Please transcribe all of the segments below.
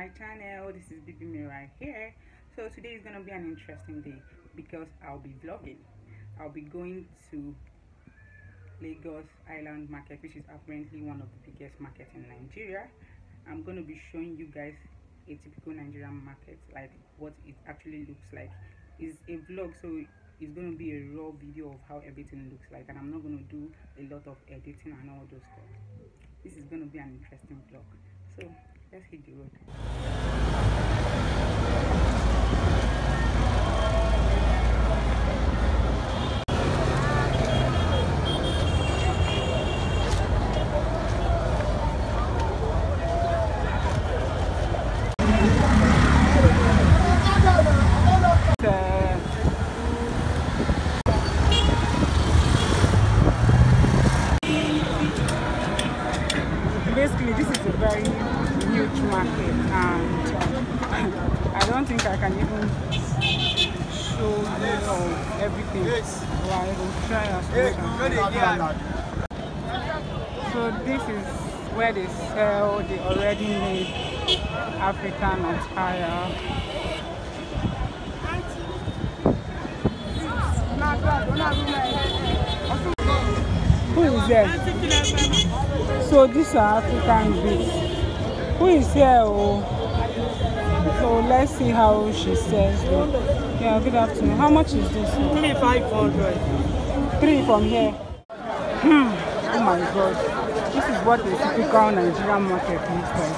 my channel. This is Bibi Me right here. So today is gonna be an interesting day because I'll be vlogging. I'll be going to Lagos Island Market, which is apparently one of the biggest markets in Nigeria. I'm gonna be showing you guys a typical Nigerian market, like what it actually looks like. It's a vlog, so it's going to be a raw video of how everything looks like, and I'm not going to do a lot of editing and all those stuff. This is going to be an interesting vlog, so let's hit the road. Basically, this is a very huge market, and I don't think I can even show you everything. But I will try as much as I can. So this is where they sell the already made African attire. Who is there? So these are African beads. Who is here? Oh, so let's see how she says them. Yeah, good afternoon. How much is this? 3,500. 3 from here. Oh my God. This is what a typical Nigerian market looks like.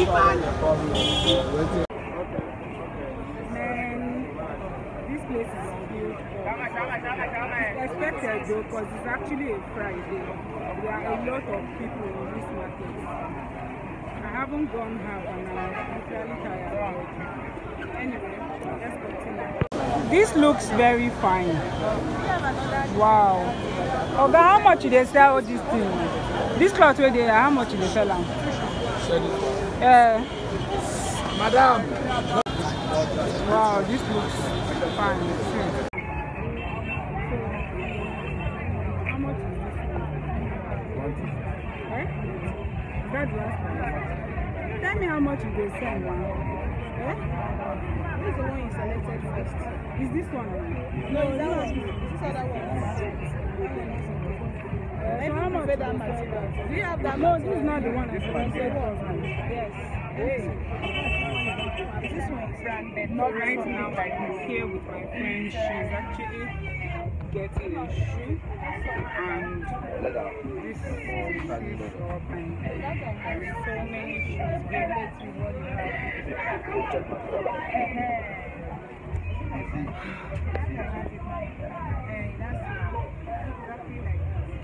Man, this place is huge. It's expected though, because it's actually a Friday. There are a lot of people in this market. I haven't gone half and I'm really tired. Anyway, let's continue. This looks very fine. Wow. Okay, how much do they sell this thing? This cloth where they are, how much do they sell them? Madam. Wow, this looks fine. How much is this? Eh? That's the last price. Tell me how much you they sell now. Eh? This is the one you selected first. Is this one? No, that one. This other one. So how much that material? Do you have that? No, this is not the one I selected first. Yes. Hey. This one is branded. Not right now. I'm here with my friend. She's actually getting a shoe, and this is up, and there's so many shoes here. Let's see what you have.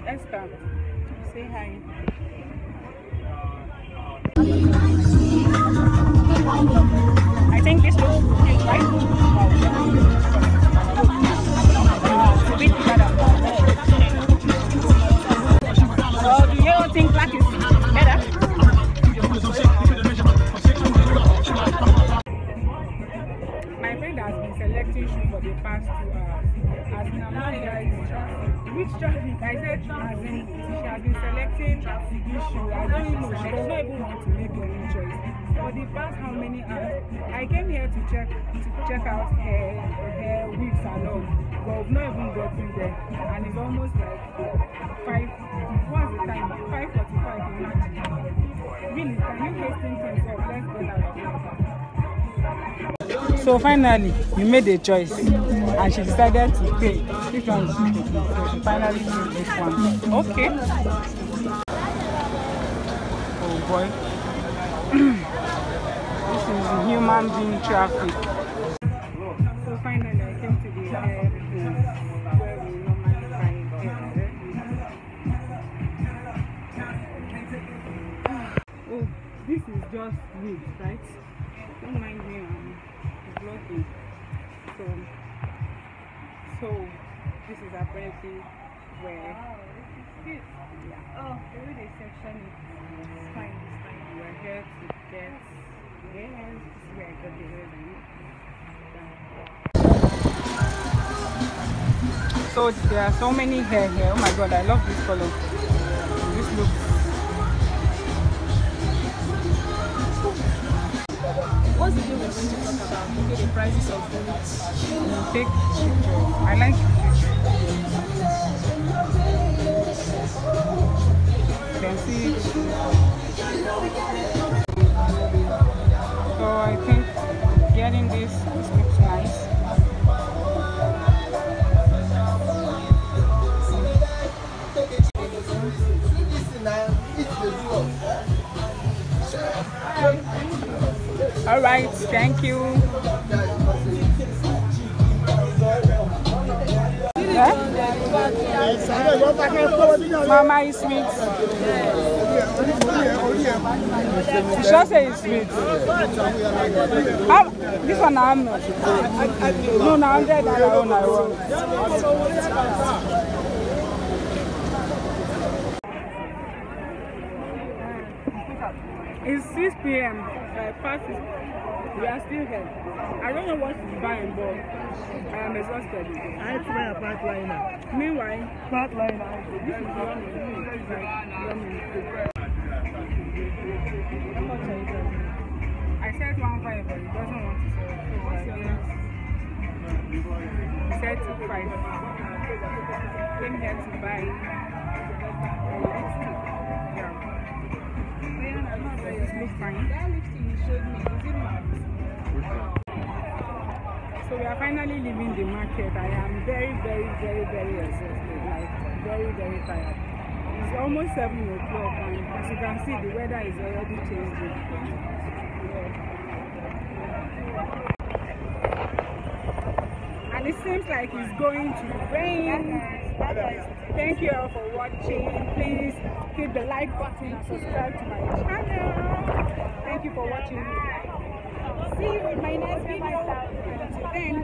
Esther, say hi. I think this looks cute, right? It's a bit better. Oh, do you don't think black is better? My friend has been selecting shoes for the past 2 hours. As in, I'm not guys. Which traffic? I said as in, she has been selecting this shoe. I don't even know. She does not even want to make her own choice. For the past how many hours? I came here to check out her wigs and all, but I've not even gotten there. And it's almost like 5. What's the time? 5:45. Really? Can you hasten things up? Let's get out of here. So finally, you made a choice, and she decided to pay. Which one is she? So she finally chose this one. Okay. Oh boy. This is human being traffic. So finally, I came to the hair place where we normally buy hair. Oh, this is just wood, right? Don't mind me, vlogging. So this is apparently where. Yeah. Oh, the way they section it. It's fine. We are here to get. Yes, this is where I got the hair. So there are so many hair here. Oh my god, I love this color. This looks. What's the thing we're going to talk about? Okay, the prices of goods. Take pictures. I like pictures. You can see. So I think getting this looks nice. All right, thank you. Yeah? Mama is sweet. She sure say it's sweet. This one I'm not. No, now I'm dead. I want. It's 6 p.m. Past we are still here. I don't know what to buy, but I am exhausted. I have to buy a part liner. Meanwhile, Part liner. this is yummy. I said 1.5, but he doesn't want to sell it. So what's your name? He said 2.5. Came here to buy lipstick. Yeah. It looks fine. That lipstick you showed me, is it matte? So we are finally leaving the market. I am very exhausted, like very tired. It's almost 7 o'clock and as you can see the weather is already changing. And it seems like it's going to rain. Thank you all for watching. Please hit the like button and subscribe to my channel. Thank you for watching. See you in my next video. Until then.